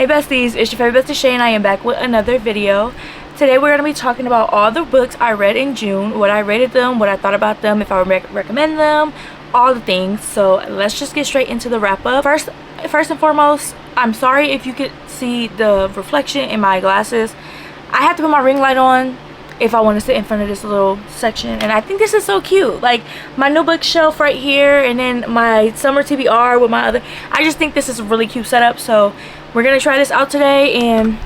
Hey besties, it's your favorite bestie Shay and I am back with another video. Today we're going to be talking about all the books I read in June, what I rated them, what I thought about them, if I would recommend them, all the things. So let's just get straight into the wrap up. First and foremost, I'm sorry if you could see the reflection in my glasses. I have to put my ring light on if I want to sit in front of this little section, and I think this is so cute. Like my new bookshelf right here, and then my summer TBR with my other. I just think this is a really cute setup. So we're gonna try this out today, and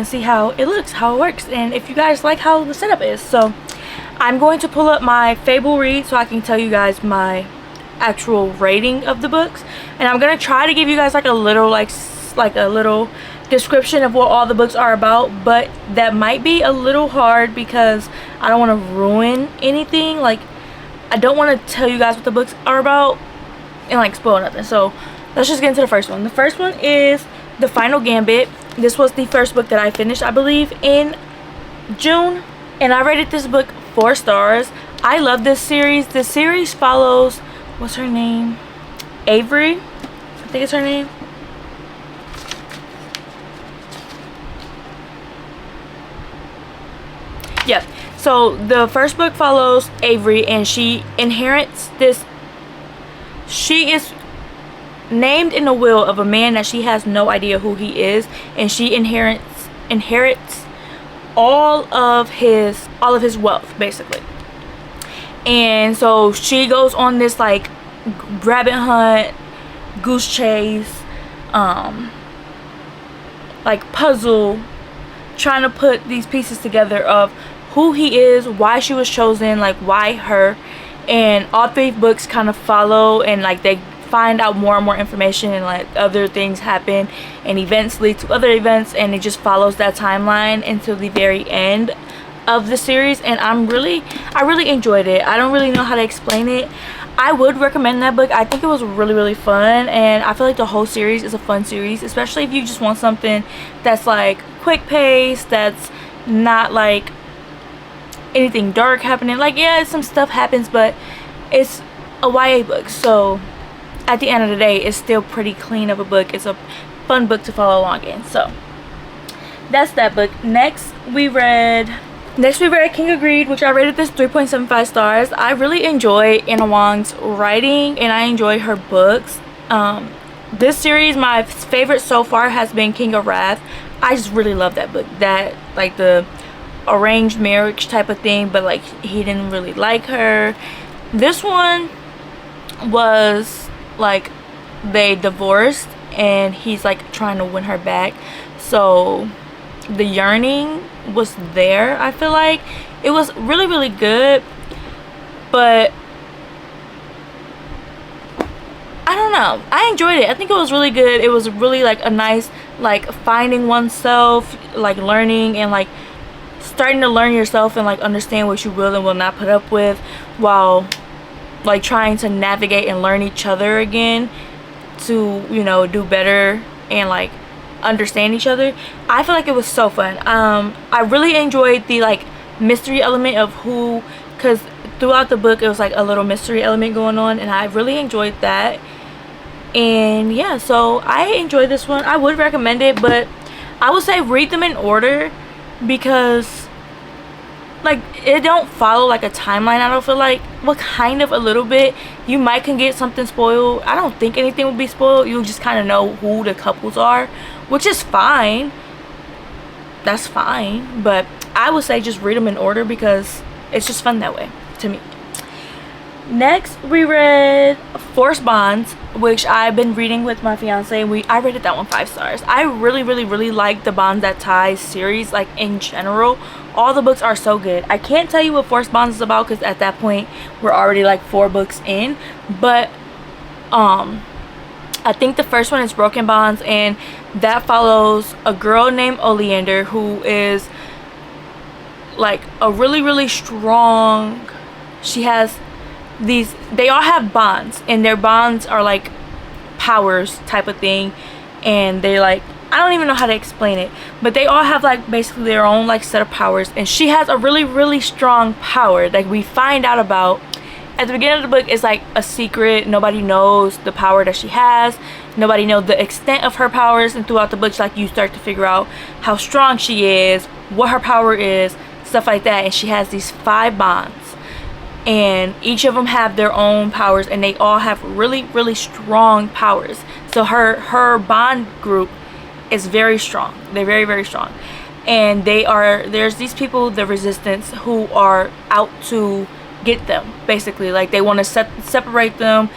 see how it looks, how it works, and if you guys like how the setup is. So I'm going to pull up my Fable read so I can tell you guys my actual rating of the books, and I'm gonna try to give you guys like a little description of what all the books are about, but that might be a little hard because I don't want to ruin anything. Like I don't want to tell you guys what the books are about and like spoil nothing. So let's just get into the first one. The first one is The Final Gambit. This was the first book that I finished, I believe, in June, and I rated this book 4 stars. I love this series. This series follows, what's her name, Avery, I think it's her name. Yeah, so the first book follows Avery, and she inherits this. She is named in the will of a man that she has no idea who he is, and she inherits all of his wealth basically. And so she goes on this like rabbit hunt, goose chase, like puzzle, trying to put these pieces together of who he is, why she was chosen, like why her. And all 3 books kind of follow, and like they find out more and more information, and like other things happen and events lead to other events, and it just follows that timeline until the very end of the series. And I really enjoyed it. I don't really know how to explain it. I would recommend that book. I think it was really fun, and I feel like the whole series is a fun series, especially if you just want something that's like quick pace, that's not like anything dark happening. Like yeah, some stuff happens, but it's a YA book, so at the end of the day it's still pretty clean of a book. It's a fun book to follow along in. So that's that book. Next we read King of Greed, which I rated this 3.75 stars. I really enjoy Anna Wong's writing, and I enjoy her books. This series, my favorite so far has been King of Wrath. I just really love that book. That like the arranged marriage type of thing, but like he didn't really like her. This one was like they divorced, and he's like trying to win her back, so the yearning was there. I feel like it was really good, but I don't know, I enjoyed it. I think it was really good. It was really like a nice like finding oneself, like learning and like starting to learn yourself and like understand what you will and will not put up with, while like trying to navigate and learn each other again to, you know, do better and like understand each other. I feel like it was so fun. I really enjoyed the like mystery element of who, because throughout the book it was like a little mystery element going on, and I really enjoyed that. And yeah, so I enjoyed this one. I would recommend it, but I would say read them in order, because like it don't follow like a timeline. I don't feel like, well, kind of a little bit. You might can get something spoiled. I don't think anything will be spoiled. You just kind of know who the couples are, which is fine. That's fine, but I would say just read them in order because it's just fun that way to me. Next we read Forced Bonds, which I've been reading with my fiance. I rated that one 5 stars. I really like the Bonds That Ties series, like in general. All the books are so good. I can't tell you what Forced Bonds is about because at that point we're already like 4 books in, but I think the first one is Broken Bonds, and that follows a girl named Oleander who is like a really strong. She has these, they all have bonds, and their bonds are like powers type of thing, and they like, I don't even know how to explain it, but they all have like basically their own like set of powers, and she has a really strong power that we find out about at the beginning of the book, it's like a secret. Nobody knows the power that she has. Nobody knows the extent of her powers. And throughout the books, like, you start to figure out how strong she is, what her power is, stuff like that. And she has these 5 bonds, and each of them have their own powers, and they all have really, really strong powers. So her bond group is very strong. They're very, very strong. And there's these people, the Resistance, who are out to get them, basically. Like, they want to separate them,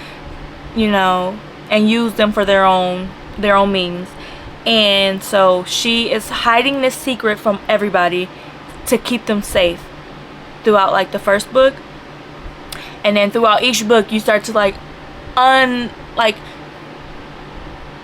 you know, and use them for their own means. And so she is hiding this secret from everybody to keep them safe throughout, like, the first book. And then throughout each book, you start to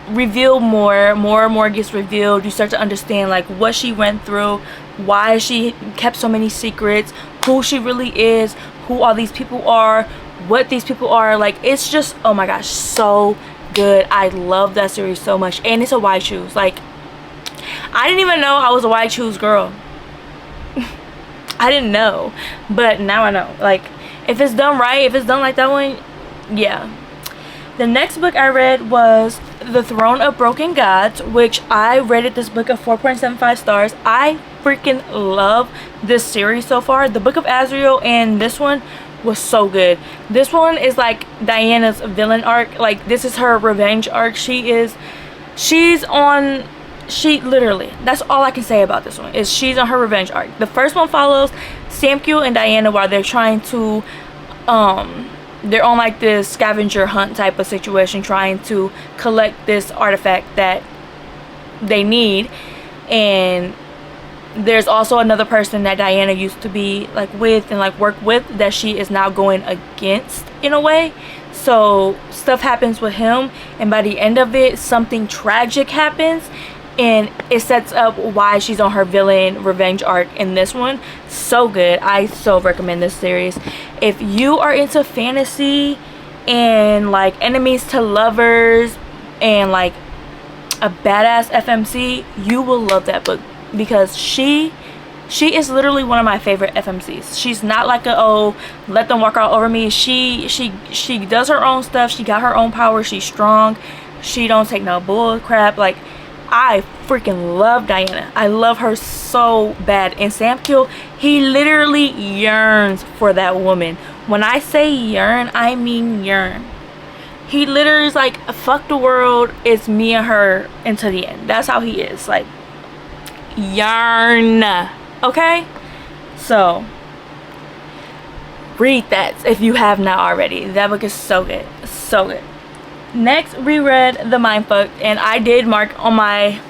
reveal more and more gets revealed. You start to understand, like, what she went through, why she kept so many secrets, who she really is, who all these people are, what these people are. Like, it's just, oh my gosh, so good. I love that series so much. And it's a YA Choose. Like, I didn't even know I was a YA Choose girl. I didn't know, but now I know. Like, if it's done right, if it's done like that one, yeah. The next book I read was The Throne of Broken Gods, which I rated this book a 4.75 stars. I freaking love this series so far. The Book of Azriel and this one was so good. This one is like Diana's villain arc. Like, this is her revenge arc. She literally, that's all I can say about this one, is she's on her revenge arc. The first one follows Samkiel and Diana while they're trying to they're on like this scavenger hunt type of situation, trying to collect this artifact that they need. And there's also another person that Diana used to be like with and like work with that she is now going against in a way. So stuff happens with him, and by the end of it, something tragic happens, and it sets up why she's on her villain revenge arc in this one. So good. I so recommend this series. If you are into fantasy and like enemies to lovers and like a badass FMC, you will love that book, because she is literally one of my favorite FMCs. She's not like let them walk all over me. She does her own stuff. She got her own power. She's strong. She don't take no bull crap. Like, I freaking love Diana. I love her so bad. And Samkiel, he literally yearns for that woman. When I say yearn, I mean yearn. He literally is like, fuck the world, it's me and her until the end. That's how he is. Like, yarn. Okay? So, read that if you have not already. That book is so good. So good. Next, we read The Mindfuck, and I did mark on my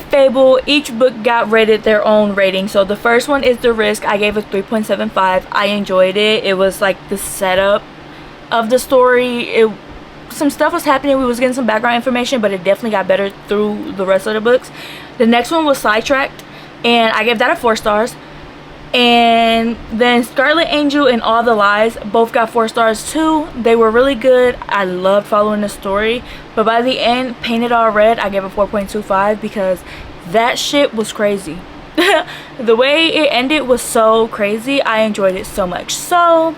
Fable, each book got rated their own rating. So the first one is The Risk. I gave it 3.75. I enjoyed it. It was like the setup of the story. Some stuff was happening. We was getting some background information, but it definitely got better through the rest of the books. The next one was Sidetracked, and I gave that a 4 stars. And then Scarlet Angel and All the Lies both got 4 stars too. They were really good. I loved following the story, but by the end, Painted All Red, I gave a 4.25 because that shit was crazy. The way it ended was so crazy. I enjoyed it so much. So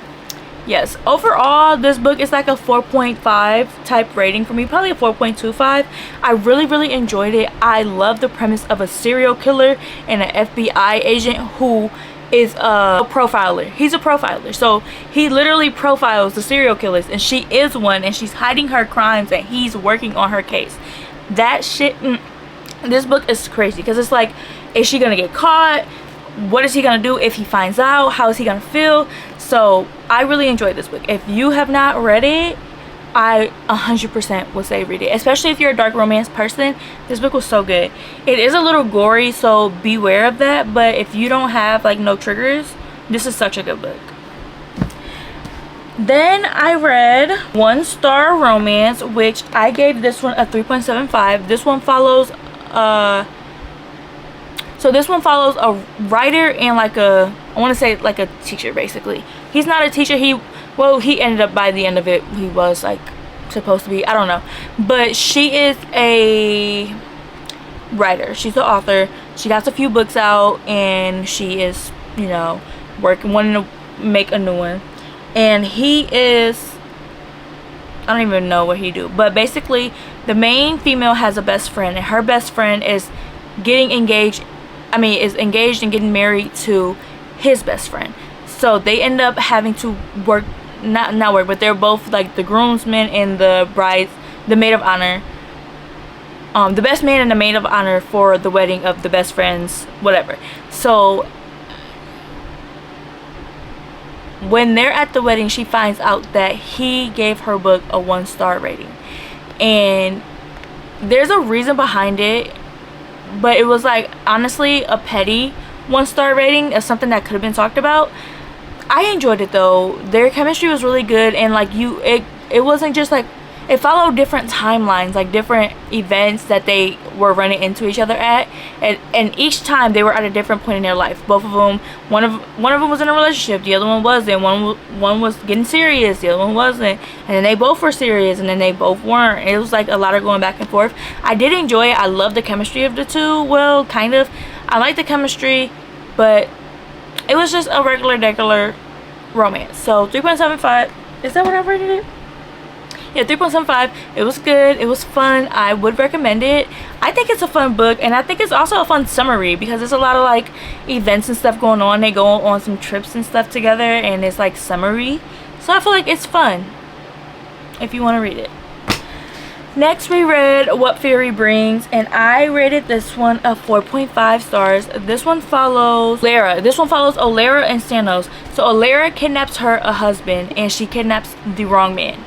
yes, overall this book is like a 4.5 type rating for me, probably a 4.25. I really enjoyed it. I love the premise of a serial killer and an FBI agent who is a profiler. He's a profiler, so he literally profiles the serial killers, and she is one, and she's hiding her crimes and he's working on her case. That shit, this book is crazy because it's like, is she gonna get caught? What is he gonna do if he finds out? How is he gonna feel? So I really enjoyed this book. If you have not read it, I 100% would say read it, especially if you're a dark romance person. This book was so good. It is a little gory, so beware of that, but if you don't have like no triggers, this is such a good book. Then I read One Star Romance, which I gave this one a 3.75. This one follows so this one follows a writer and like I want to say like a teacher, basically. He's not a teacher. He ended up, by the end of it, he was like supposed to be, I don't know. But she is a writer. She's the author. She got a few books out, and she is, you know, wanting to make a new one. and he is, I don't even know what he do, but basically the main female has a best friend, and her best friend is getting engaged, is engaged and getting married to his best friend. So they end up having to work, not work, but they're both like the groomsmen and the brides, the maid of honor, the best man and the maid of honor for the wedding of the best friends, whatever. So when they're at the wedding, she finds out that he gave her book a 1-star rating, and there's a reason behind it, but it was like honestly a petty 1-star rating of something that could have been talked about. I enjoyed it though. Their chemistry was really good, and like it wasn't just like, it followed different timelines, like different events that they were running into each other at, and each time they were at a different point in their life. Both of them, one of them was in a relationship, the other one wasn't. One was getting serious, the other one wasn't, and then they both were serious, and then they both weren't. It was like a lot of going back and forth. I did enjoy it. I love the chemistry of the two. Well, kind of. I like the chemistry, but it was just a regular romance. So 3.75. Is that what I rated it? Yeah, 3.75. It was good. It was fun. I would recommend it. I think it's a fun book, and I think it's also a fun summary because there's a lot of like events and stuff going on. They go on some trips and stuff together, and it's like summary. So I feel like it's fun if you want to read it. Next, we read What Fury Brings, and I rated this one a 4.5 stars. This one follows Lara. This one follows Olara and Stannos. So Olara kidnaps her a husband, and she kidnaps the wrong man.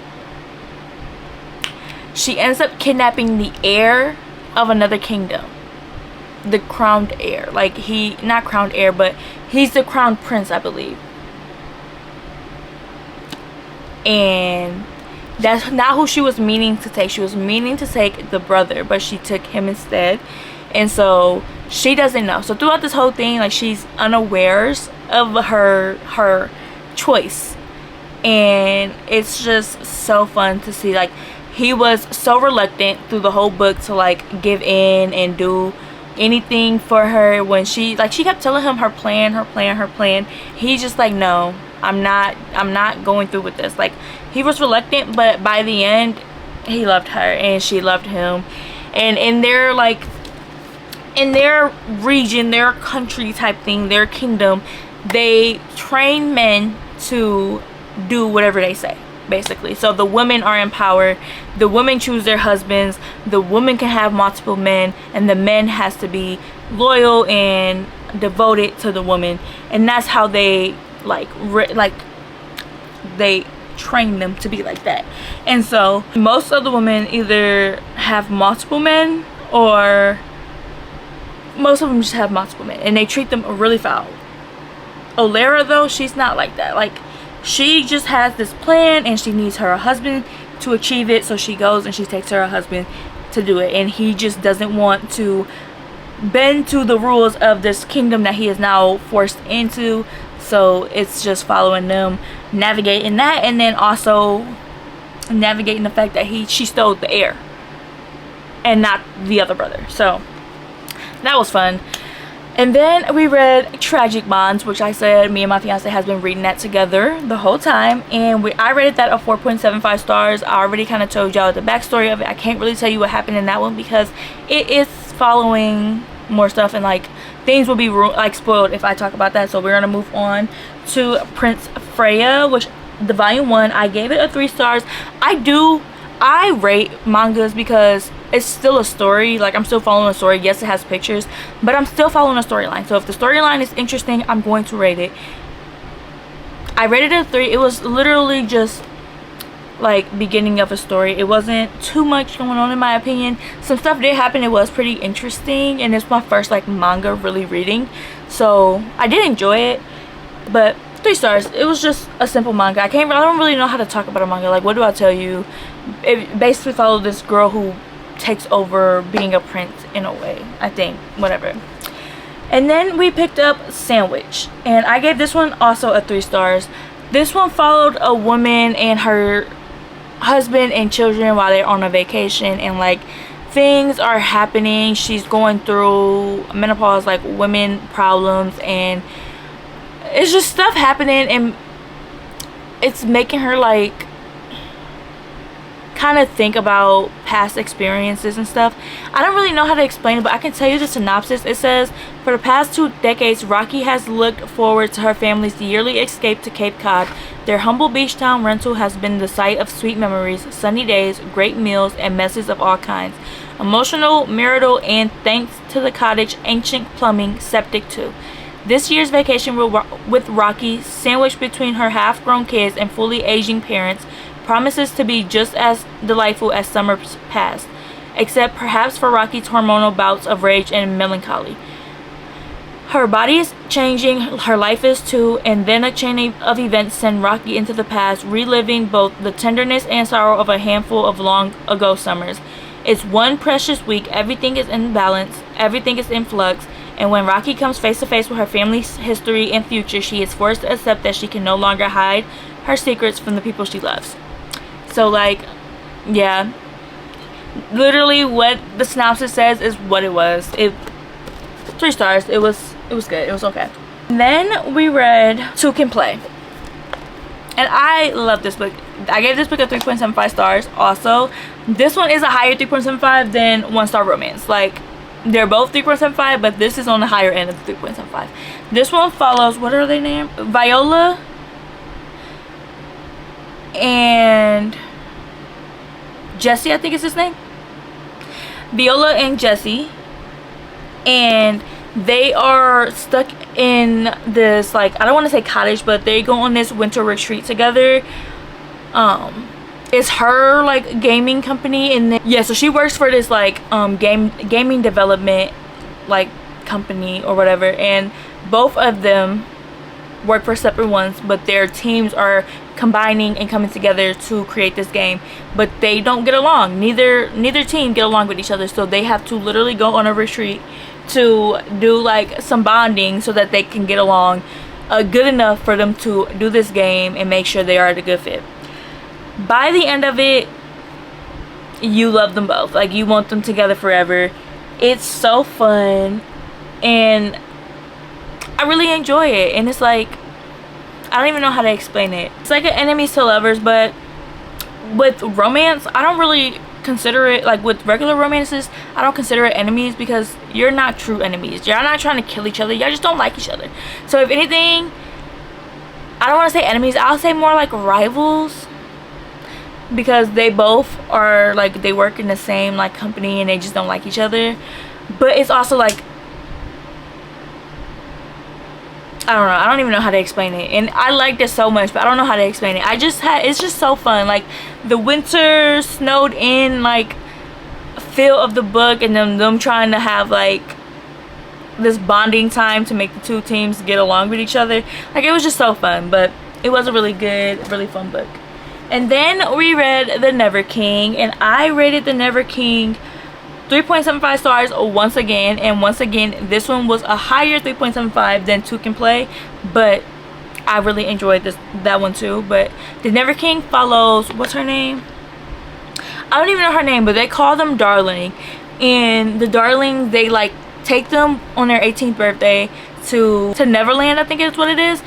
She ends up kidnapping the heir of another kingdom. The crowned heir. Like, not crowned heir, but he's the crown prince, I believe. And that's not who she was meaning to take. She was meaning to take the brother, but she took him instead. And so she doesn't know. So throughout this whole thing, like, she's unawares of her choice. And it's just so fun to see. Like, he was so reluctant through the whole book to like give in and do anything for her when she kept telling him her plan. He's just like, no, I'm not going through with this. Like, he was reluctant, but by the end he loved her and she loved him. And in their region, their country type thing, their kingdom, they train men to do whatever they say, basically. So the women are empowered, the women choose their husbands, the woman can have multiple men, and the men has to be loyal and devoted to the woman. And that's how they they train them to be like that. And so most of the women either have multiple men, or most of them just have multiple men, and they treat them really foul. Olara though, she's not like that. Like, she just has this plan and she needs her husband to achieve it, so she goes and she takes her husband to do it, and he just doesn't want to bend to the rules of this kingdom that he is now forced into. So it's just following them, navigating that, and then also navigating the fact that she stole the heir and not the other brother. So that was fun. And then we read Tragic Bonds, which I said me and my fiance has been reading that together the whole time, and I rated that a 4.75 stars. I already kind of told y'all the backstory of it. I can't really tell you what happened in that one because it is following more stuff, and like things will be like spoiled if I talk about that. So we're gonna move on to Prince Freya, which the volume 1, I gave it a 3 stars. I rate mangas because it's still a story. Like, I'm still following a story. Yes, it has pictures, but I'm still following a storyline. So if the storyline is interesting, I'm going to rate it. I rated it a 3. It was literally just like beginning of a story. It wasn't too much going on in my opinion. Some stuff did happen. It was pretty interesting, and it's my first like manga really reading, so I did enjoy it. But 3 stars. It was just a simple manga. I don't really know how to talk about a manga. Like, what do I tell you? It basically followed this girl who takes over being a prince in a way, I think. Whatever. And then we picked up Sandwich, and I gave this one also a 3 stars. This one followed a woman and her husband and children while they're on a vacation, and like things are happening. She's going through menopause, like women problems, and it's just stuff happening, and it's making her like kind of think about past experiences and stuff. I don't really know how to explain it, but I can tell you the synopsis. It says, for the past 2 decades, Rocky has looked forward to her family's yearly escape to Cape Cod. Their humble beach town rental has been the site of sweet memories, sunny days, great meals, and messes of all kinds. Emotional, marital, and thanks to the cottage, ancient plumbing, septic too. This year's vacation with Rocky, sandwiched between her half-grown kids and fully aging parents, promises to be just as delightful as summers past, except perhaps for Rocky's hormonal bouts of rage and melancholy. Her body is changing, her life is too, and then a chain of events send Rocky into the past, reliving both the tenderness and sorrow of a handful of long ago summers. It's one precious week, everything is in balance, everything is in flux, and when Rocky comes face to face with her family's history and future, she is forced to accept that she can no longer hide her secrets from the people she loves. So like, yeah, literally what the synopsis says is what it was. 3 stars. It was good. It was okay. And then we read Two Can Play, and I love this book. I gave this book a 3.75 stars. Also, this one is a higher 3.75 than One Star Romance. Like, they're both 3.75, but this is on the higher end of the 3.75. This one follows, what are they named? Viola and Jesse, I think is his name. Viola and Jesse, and they are stuck in this, like, I don't want to say cottage, but they go on this winter retreat together. It's her like gaming company, and then, yeah, so she works for this like gaming development like company or whatever, and both of them work for separate ones, but their teams are combining and coming together to create this game, but they don't get along. Neither team get along with each other, so they have to literally go on a retreat to do like some bonding so that they can get along good enough for them to do this game and make sure they are a good fit. By the end of it, you love them both. Like, you want them together forever. It's so fun, and I really enjoy it. And it's like, I don't even know how to explain it. It's like an enemies to lovers, but with romance, I don't really consider it, like with regular romances, I don't consider it enemies, because you're not true enemies. You're not trying to kill each other. Y'all just don't like each other. So if anything, I don't want to say enemies. I'll say more like rivals, because they both are like, they work in the same like company and they just don't like each other. But it's also like, I don't know, I don't even know how to explain it, and I liked it so much, but I don't know how to explain it. It's just so fun, like the winter snowed in like feel of the book, and then them trying to have like this bonding time to make the two teams get along with each other. Like, it was just so fun, but it was a really good, really fun book. And then we read The Never King, and I rated The Never King 3.75 stars once again, and once again this one was a higher 3.75 than Two Can Play, but I really enjoyed that one too. But The Never King follows, what's her name? I don't even know her name, but they call them Darling, and the Darlings, they like take them on their 18th birthday to Neverland, I think is what it is.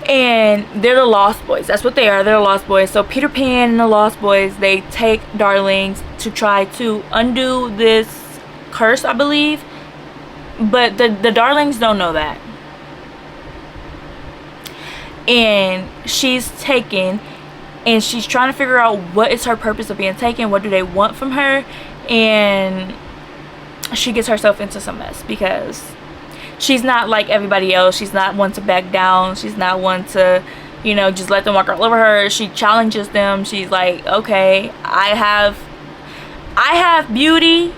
And they're the Lost Boys. That's what they are. They're the Lost Boys. So Peter Pan and the Lost Boys, they take Darlings to try to undo this curse, I believe. But the Darlings don't know that. And she's taken, and she's trying to figure out what is her purpose of being taken. What do they want from her? And she gets herself into some mess, because she's not like everybody else. She's not one to back down. She's not one to, you know, just let them walk all over her. She challenges them. She's like, okay, I have beauty,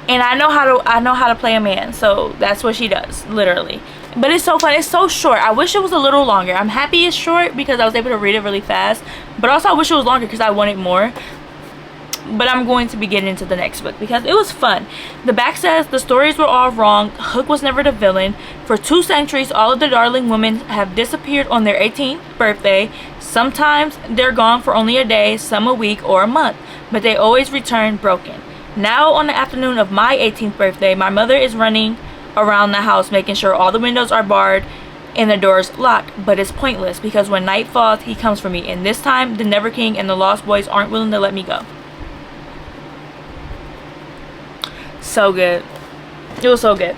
and I know how to play a man. So that's what she does, literally. But it's so fun. It's so short. I wish it was a little longer. I'm happy it's short because I was able to read it really fast, but also I wish it was longer because I wanted more. But I'm going to be getting into the next book because it was fun. The back says, the stories were all wrong. Hook was never the villain. For 2 centuries, all of the Darling women have disappeared on their 18th birthday. Sometimes they're gone for only a day, some a week or a month, but they always return broken. Now, on the afternoon of my 18th birthday, my mother is running around the house making sure all the windows are barred and the door's locked, but it's pointless because when night falls, he comes for me, and this time the Never King and the Lost Boys aren't willing to let me go. So good. It was so good.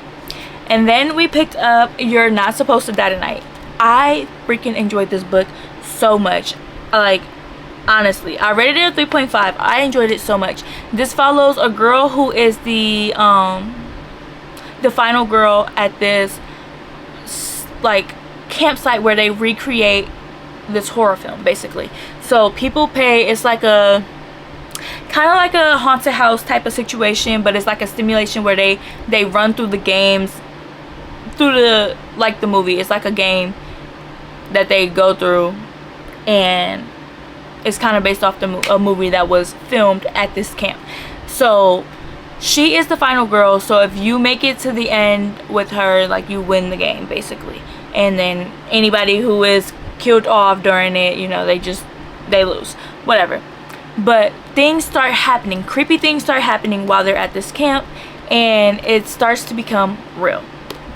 And then we picked up You're Not Supposed to Die Tonight. I freaking enjoyed this book so much. Like, honestly, I rated it a 3.5. I enjoyed it so much. This follows a girl who is the final girl at this like campsite where they recreate this horror film, basically. So people pay. It's like a kind of like a haunted house type of situation, but it's like a stimulation where they run through the games, through the, like the movie. It's like a game that they go through, and it's kind of based off a movie that was filmed at this camp. So she is the final girl, so if you make it to the end with her, like, you win the game, basically. And then anybody who is killed off during it, you know, they lose, whatever. But things start happening, creepy things start happening while they're at this camp, and it starts to become real.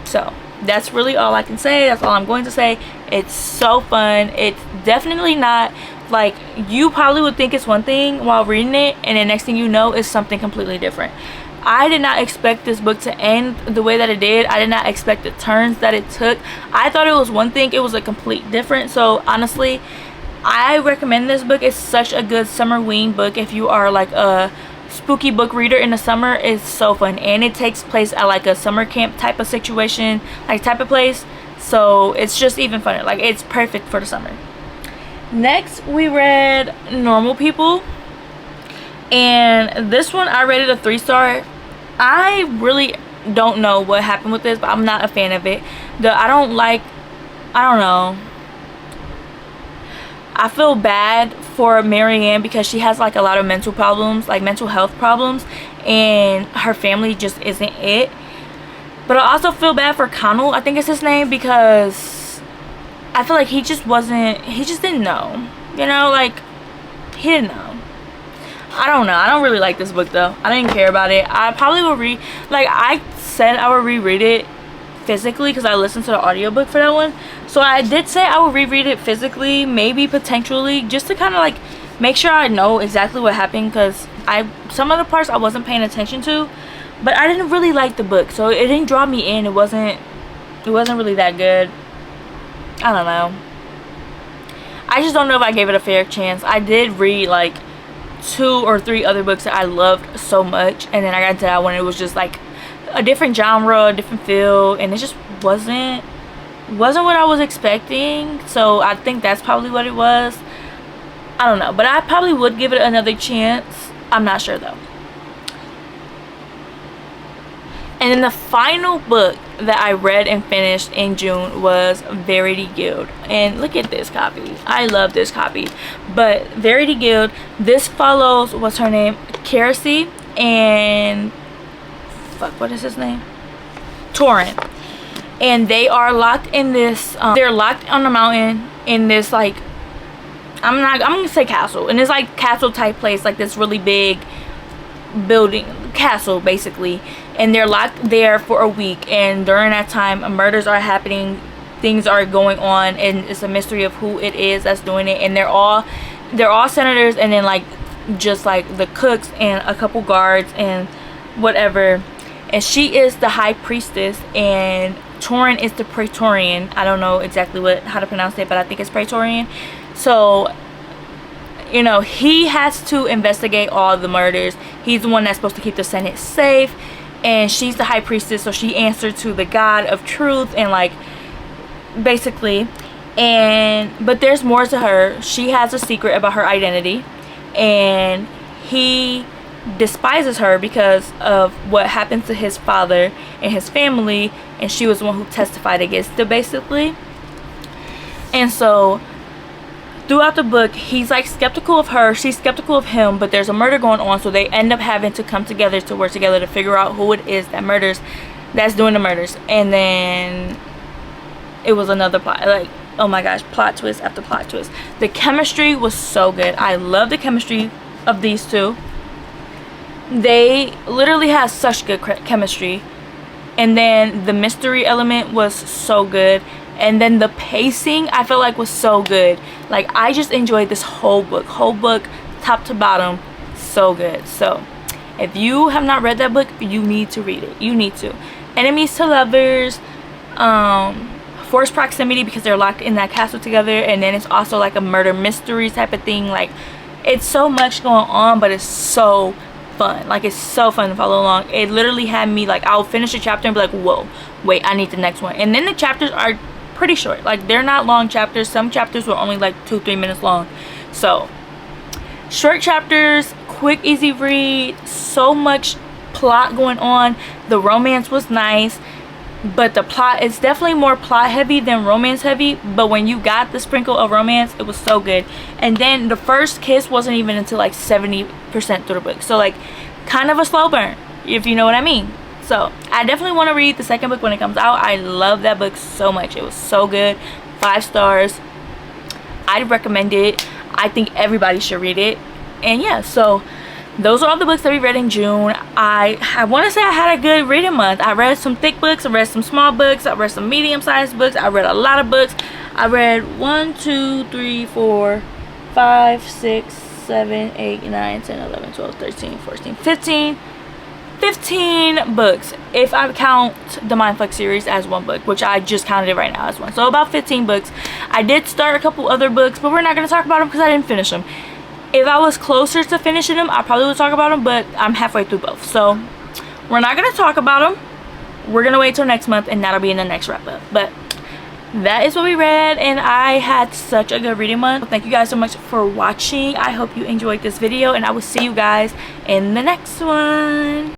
So that's really all I can say. That's all I'm going to say. It's so fun. It's definitely not like, you probably would think it's one thing while reading it, and the next thing you know is something completely different. I did not expect this book to end the way that it did. I did not expect the turns that it took. I thought it was one thing, it was a complete different. So honestly, I recommend this book. It's such a good summer ween book. If you are like a spooky book reader in the summer, it's so fun, and it takes place at like a summer camp type of situation, like type of place. So it's just even funner. Like, it's perfect for the summer. Next, we read Normal People, and this one I rated a 3-star. I really don't know what happened with this, but I'm not a fan of it. I don't know. I feel bad for Marianne because she has like a lot of mental problems, like mental health problems, and her family just isn't it. But I also feel bad for Connell, I think it's his name, because I feel like he just didn't know, you know, like, he didn't know. I don't know. I don't really like this book though. I didn't care about it. I probably will I said I would reread it physically because I listened to the audiobook for that one. So I did say I would reread it physically, maybe potentially, just to kind of like make sure I know exactly what happened, because some of the parts I wasn't paying attention to, but I didn't really like the book, so it didn't draw me in. It wasn't really that good. I don't know. I just don't know if I gave it a fair chance. I did read like 2 or 3 other books that I loved so much, and then I got into that one. It was just like a different genre, a different feel, and it just wasn't what I was expecting. So I think that's probably what it was. I don't know, but I probably would give it another chance. I'm not sure though. And then the final book that I read and finished in June was Verity Guild. And look at this copy. I love this copy. But Verity Guild, this follows, what's her name? Keresi and what is his name? Torrent. And they are locked in this they're locked on a mountain in this, like, I'm gonna say castle, and it's like castle type place, like this really big building, castle basically, and they're locked there for a week. And during that time, murders are happening, things are going on, and it's a mystery of who it is that's doing it. And they're all senators, and then like just like the cooks and a couple guards and whatever. And she is the high priestess, and Torrent is the Praetorian. I don't know exactly how to pronounce it, but I think it's Praetorian. So, you know, he has to investigate all the murders. He's the one that's supposed to keep the Senate safe, and she's the high priestess, so she answered to the God of truth, and like, basically. But there's more to her. She has a secret about her identity, and he despises her because of what happened to his father and his family, and she was the one who testified against it, basically. And so throughout the book, he's like skeptical of her, she's skeptical of him, but there's a murder going on, so they end up having to come together to work together to figure out who it is that's doing the murders. And then it was another plot, like, oh my gosh, plot twist after plot twist. The chemistry was so good. I love the chemistry of these two. They literally have such good chemistry. And then the mystery element was so good. And then the pacing, I feel like, was so good. Like, I just enjoyed this whole book top to bottom. So good. So if you have not read that book, you need to read it. You need to. Enemies to lovers, forced proximity, because they're locked in that castle together. And then it's also like a murder mystery type of thing. Like, it's so much going on, but it's so fun. Like, it's so fun to follow along. It literally had me like, I'll finish a chapter and be like, whoa, wait, I need the next one. And then the chapters are pretty short. Like, they're not long chapters. Some chapters were only like 2-3 minutes long. So short chapters, quick, easy read, so much plot going on. The romance was nice, but the plot is definitely more plot heavy than romance heavy. But when you got the sprinkle of romance, it was so good. And then the first kiss wasn't even until like 70% through the book, so like kind of a slow burn, if you know what I mean. So I definitely want to read the second book when it comes out. I love that book so much. It was so good. 5 stars. I'd recommend it. I think everybody should read it. And yeah, so those are all the books that we read in June. I want to say I had a good reading month. I read some thick books, I read some small books, I read some medium-sized books, I read a lot of books. I read 1, 2, 3, 4, 5, 6, 7, 8, 9, 10, 11, 12, 13, 14, 15 books, if I count the Mindfuck series as one book, which I just counted it right now as one. So about 15 books. I did start a couple other books, but we're not going to talk about them because I didn't finish them. If I was closer to finishing them, I probably would talk about them, but I'm halfway through both. So we're not going to talk about them. We're going to wait till next month, and that'll be in the next wrap up. But that is what we read, and I had such a good reading month. Thank you guys so much for watching. I hope you enjoyed this video, and I will see you guys in the next one.